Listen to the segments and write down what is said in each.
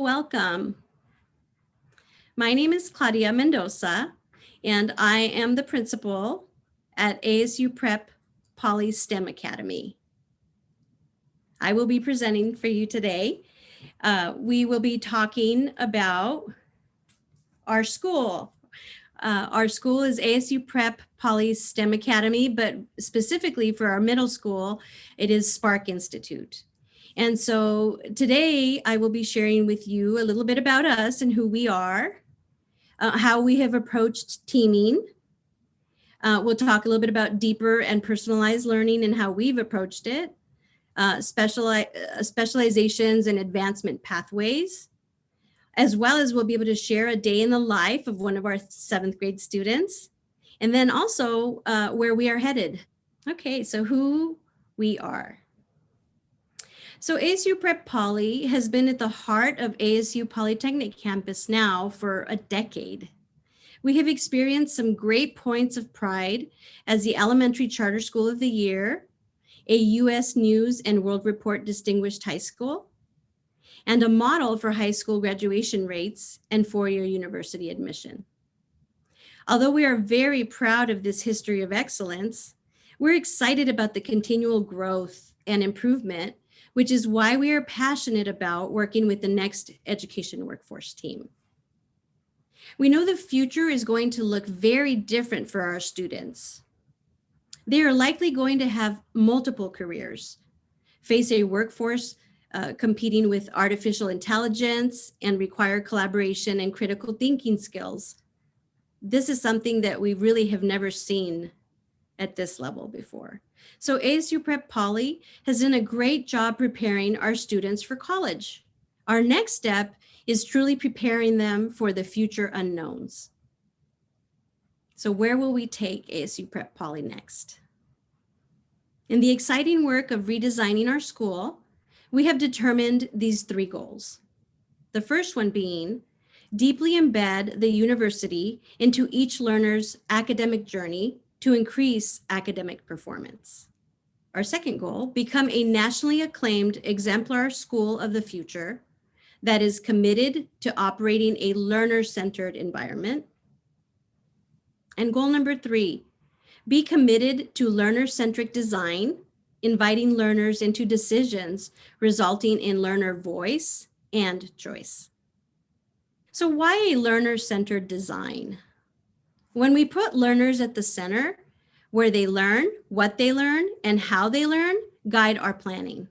Welcome. My name is Claudia Mendoza, and I am the principal at ASU Prep Poly STEM Academy. I will be presenting for you today. We will be talking about our school. Our school is ASU Prep Poly STEM Academy, but specifically for our middle school, it is Spark Institute. And so today I will be sharing with you a little bit about us and who we are, how we have approached teaming. We'll talk a little bit about deeper and personalized learning and how we've approached it, specializations and advancement pathways, as well as we'll be able to share a day in the life of one of our 7th grade students, and then also where we are headed. Okay, so who we are. So ASU Prep Poly has been at the heart of ASU Polytechnic campus now for a decade. We have experienced some great points of pride as the Elementary Charter School of the Year, a U.S. News and World Report Distinguished High School, and a model for high school graduation rates and four-year university admission. Although we are very proud of this history of excellence, we're excited about the continual growth and improvement, which is why we are passionate about working with the next education workforce team. We know the future is going to look very different for our students. They are likely going to have multiple careers, face a workforce competing with artificial intelligence, and require collaboration and critical thinking skills. This is something that we really have never seen at this level before. So ASU Prep Poly has done a great job preparing our students for college. Our next step is truly preparing them for the future unknowns. So where will we take ASU Prep Poly next? In the exciting work of redesigning our school, we have determined these 3 goals. The first one being deeply embed the university into each learner's academic journey to increase academic performance. Our second goal, become a nationally acclaimed exemplar school of the future that is committed to operating a learner-centered environment. And goal number 3, be committed to learner-centric design, inviting learners into decisions resulting in learner voice and choice. So why a learner-centered design? When we put learners at the center, where they learn, what they learn, and how they learn, guide our planning.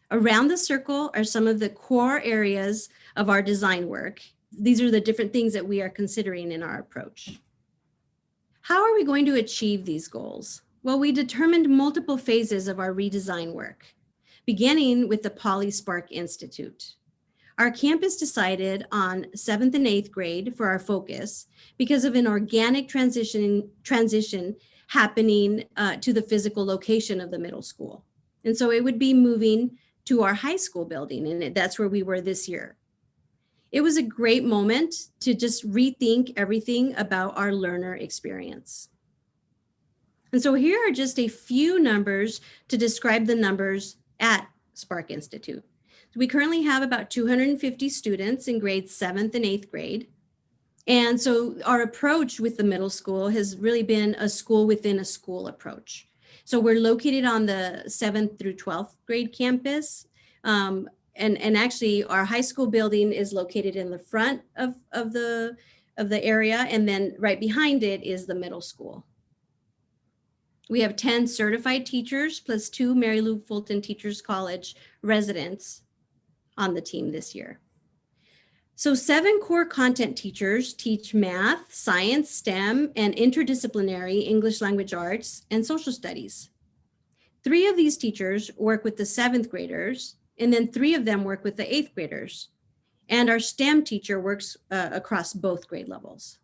Around the circle are some of the core areas of our design work. These are the different things that we are considering in our approach. How are we going to achieve these goals? Well, we determined multiple phases of our redesign work, beginning with the Poly Spark Institute. Our campus decided on 7th and 8th grade for our focus because of an organic transition happening to the physical location of the middle school. And so it would be moving to our high school building, and that's where we were this year. It was a great moment to just rethink everything about our learner experience. And so here are just a few numbers to describe the numbers at Spark Institute. We currently have about 250 students in grades 7th and 8th grade. And so our approach with the middle school has really been a school within a school approach. So we're located on the 7th through 12th grade campus. And actually our high school building is located in the front of the area. And then right behind it is the middle school. We have 10 certified teachers plus 2 Mary Lou Fulton Teachers College residents on the team this year. So 7 core content teachers teach math, science, STEM, and interdisciplinary English language arts and social studies. 3 of these teachers work with the 7th graders, and then 3 of them work with the 8th graders. And our STEM teacher works across both grade levels.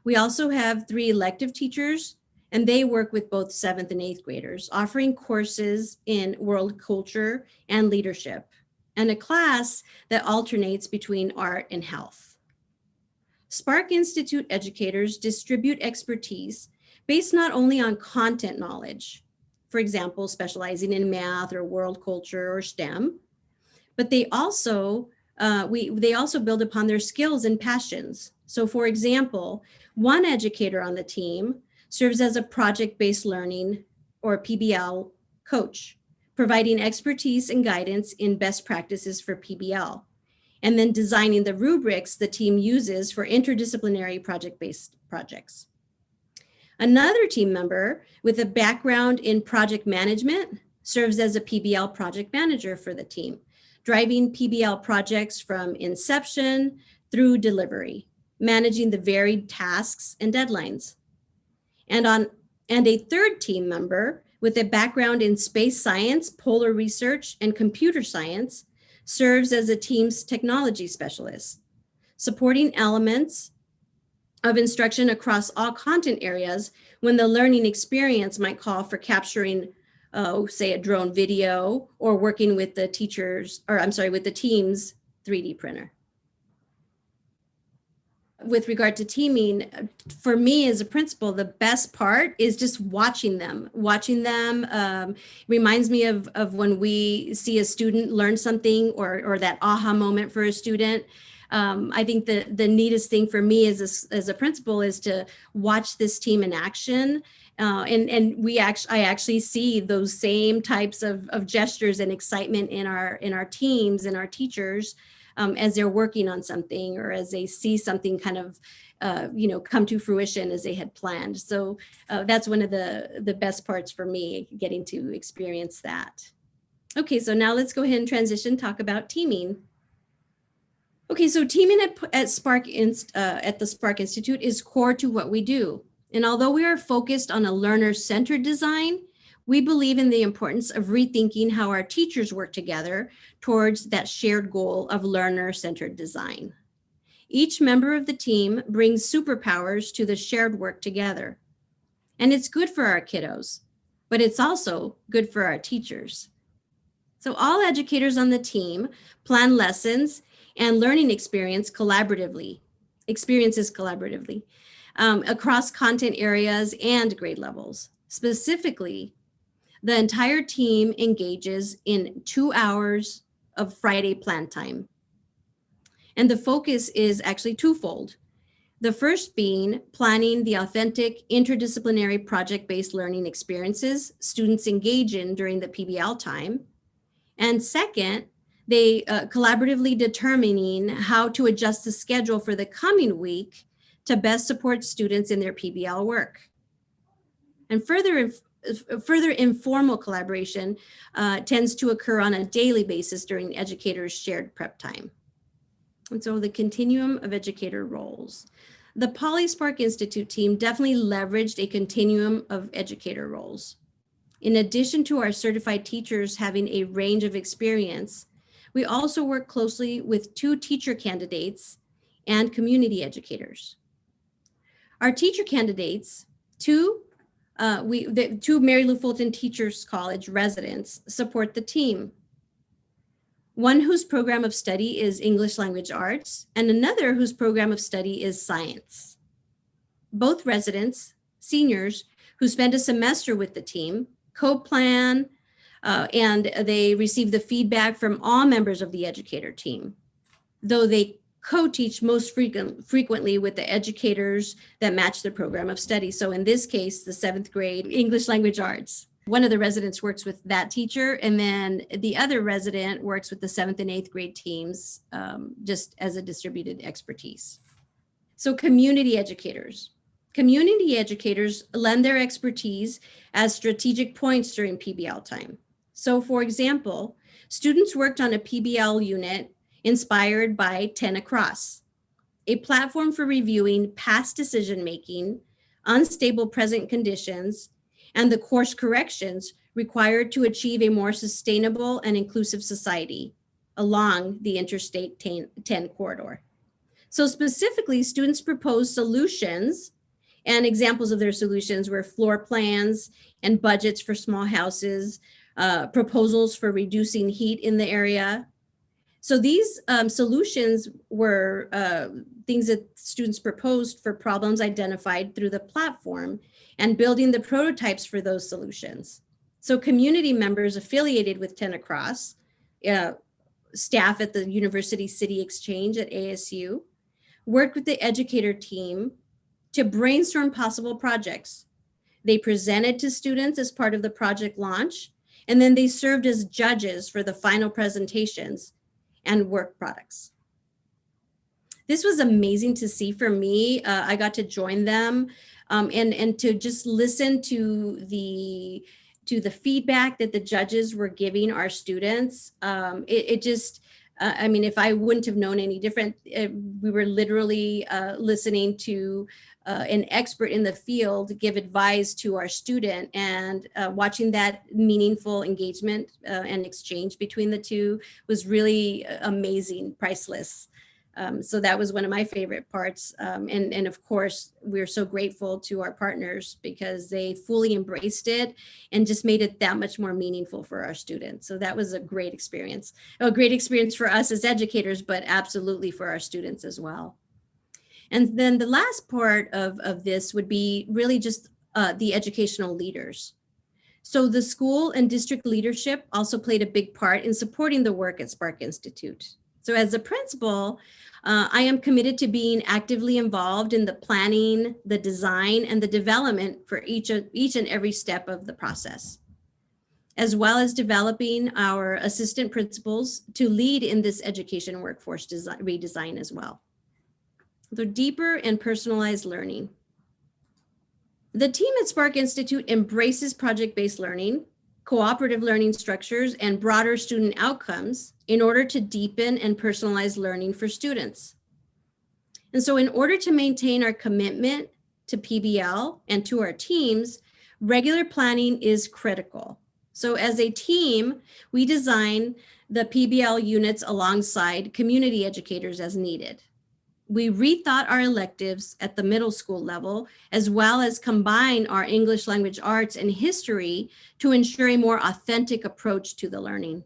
We also have 3 elective teachers, and they work with both 7th and 8th graders, offering courses in world culture and leadership, and a class that alternates between art and health. Spark Institute educators distribute expertise based not only on content knowledge, for example, specializing in math or world culture or STEM, but they also build upon their skills and passions. So for example, one educator on the team serves as a project-based learning or PBL coach, providing expertise and guidance in best practices for PBL, and then designing the rubrics the team uses for interdisciplinary project-based projects. Another team member with a background in project management serves as a PBL project manager for the team, driving PBL projects from inception through delivery, managing the varied tasks and deadlines. And a third team member with a background in space science, polar research, and computer science serves as a team's technology specialist, supporting elements of instruction across all content areas when the learning experience might call for capturing, say, a drone video or working with the with the team's 3D printer. With regard to teaming, for me as a principal, the best part is just watching them. Reminds me of when we see a student learn something or that aha moment for a student. I think the neatest thing for me as a principal is to watch this team in action. And I actually see those same types of gestures and excitement in our teams and our teachers as they're working on something or as they see something kind of come to fruition as they had planned. So that's one of the best parts for me, getting to experience that. Okay, so now let's go ahead and transition, talk about teaming. Okay, so teaming at the Spark Institute is core to what we do. And although we are focused on a learner-centered design, we believe in the importance of rethinking how our teachers work together towards that shared goal of learner-centered design. Each member of the team brings superpowers to the shared work together. And it's good for our kiddos, but it's also good for our teachers. So all educators on the team plan lessons and learning experiences collaboratively across content areas and grade levels. Specifically, the entire team engages in 2 hours of Friday plan time. And the focus is actually twofold. The first being planning the authentic interdisciplinary project-based learning experiences students engage in during the PBL time. And second, they collaboratively determining how to adjust the schedule for the coming week to best support students in their PBL work. And further informal collaboration tends to occur on a daily basis during educators' shared prep time. And so the continuum of educator roles. The Spark Institute team definitely leveraged a continuum of educator roles. In addition to our certified teachers having a range of experience, we also work closely with 2 teacher candidates and community educators. Our teacher candidates, the 2 Mary Lou Fulton Teachers College residents support the team. One whose program of study is English Language Arts, and another whose program of study is science. Both residents, seniors, who spend a semester with the team, co-plan, and they receive the feedback from all members of the educator team, though they co-teach most frequently with the educators that match the program of study. So in this case, the 7th grade English Language Arts. One of the residents works with that teacher, and then the other resident works with the 7th and 8th grade teams, just as a distributed expertise. So community educators. Community educators lend their expertise as strategic points during PBL time. So for example, students worked on a PBL unit inspired by 10 Across, a platform for reviewing past decision-making, unstable present conditions, and the course corrections required to achieve a more sustainable and inclusive society along the Interstate 10 corridor. So specifically, students proposed solutions, and examples of their solutions were floor plans and budgets for small houses, proposals for reducing heat in the area. So these solutions were things that students proposed for problems identified through the platform and building the prototypes for those solutions. So community members affiliated with 10 Across staff at the University City Exchange at ASU, worked with the educator team to brainstorm possible projects. They presented to students as part of the project launch, and then they served as judges for the final presentations and work products. This was amazing to see for me. I got to join them and to just listen to the feedback that the judges were giving our students. It just, I mean, if I wouldn't have known any different, we were literally listening to an expert in the field give advice to our student, and watching that meaningful engagement and exchange between the two was really amazing, priceless. So that was one of my favorite parts. And of course, we're so grateful to our partners because they fully embraced it and just made it that much more meaningful for our students. So that was a great experience for us as educators, but absolutely for our students as well. And then the last part of this would be really just the educational leaders. So the school and district leadership also played a big part in supporting the work at Spark Institute. So as a principal, I am committed to being actively involved in the planning, the design, and the development for each and every step of the process, as well as developing our assistant principals to lead in this education workforce redesign as well. The deeper and personalized learning. The team at Spark Institute embraces project-based learning, cooperative learning structures, and broader student outcomes in order to deepen and personalize learning for students. And so in order to maintain our commitment to PBL and to our teams, regular planning is critical. So as a team, we design the PBL units alongside community educators as needed. We rethought our electives at the middle school level, as well as combine our English language arts and history to ensure a more authentic approach to the learning.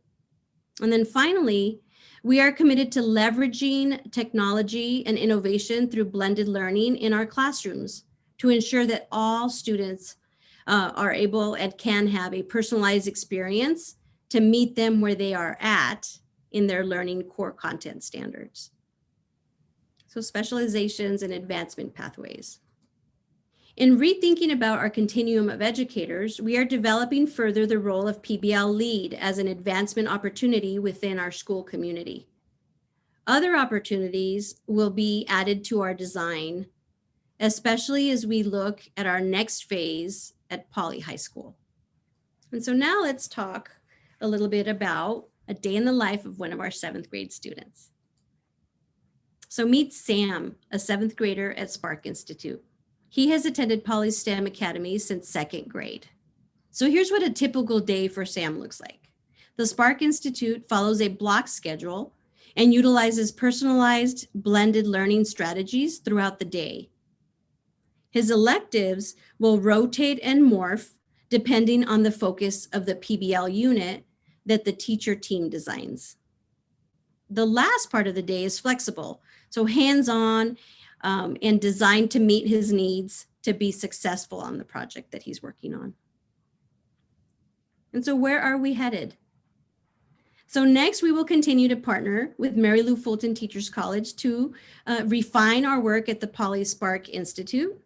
And then finally, we are committed to leveraging technology and innovation through blended learning in our classrooms to ensure that all students are able and can have a personalized experience to meet them where they are at in their learning core content standards. So specializations and advancement pathways. In rethinking about our continuum of educators, we are developing further the role of PBL lead as an advancement opportunity within our school community. Other opportunities will be added to our design, especially as we look at our next phase at Poly High School. And so now let's talk a little bit about a day in the life of one of our 7th grade students. So meet Sam, a 7th grader at Spark Institute. He has attended Poly STEM Academy since 2nd grade. So here's what a typical day for Sam looks like. The Spark Institute follows a block schedule and utilizes personalized blended learning strategies throughout the day. His electives will rotate and morph depending on the focus of the PBL unit that the teacher team designs. The last part of the day is flexible, so hands-on and designed to meet his needs to be successful on the project that he's working on. And so where are we headed? So next, we will continue to partner with Mary Lou Fulton Teachers College to refine our work at the Poly Spark Institute.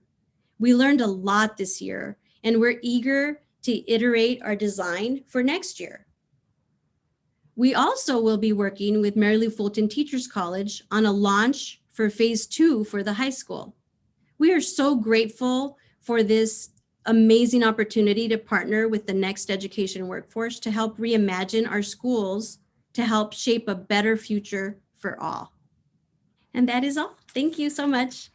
We learned a lot this year, and we're eager to iterate our design for next year. We also will be working with Mary Lou Fulton Teachers College on a launch for phase 2 for the high school. We are so grateful for this amazing opportunity to partner with the next education workforce to help reimagine our schools to help shape a better future for all. And that is all. Thank you so much.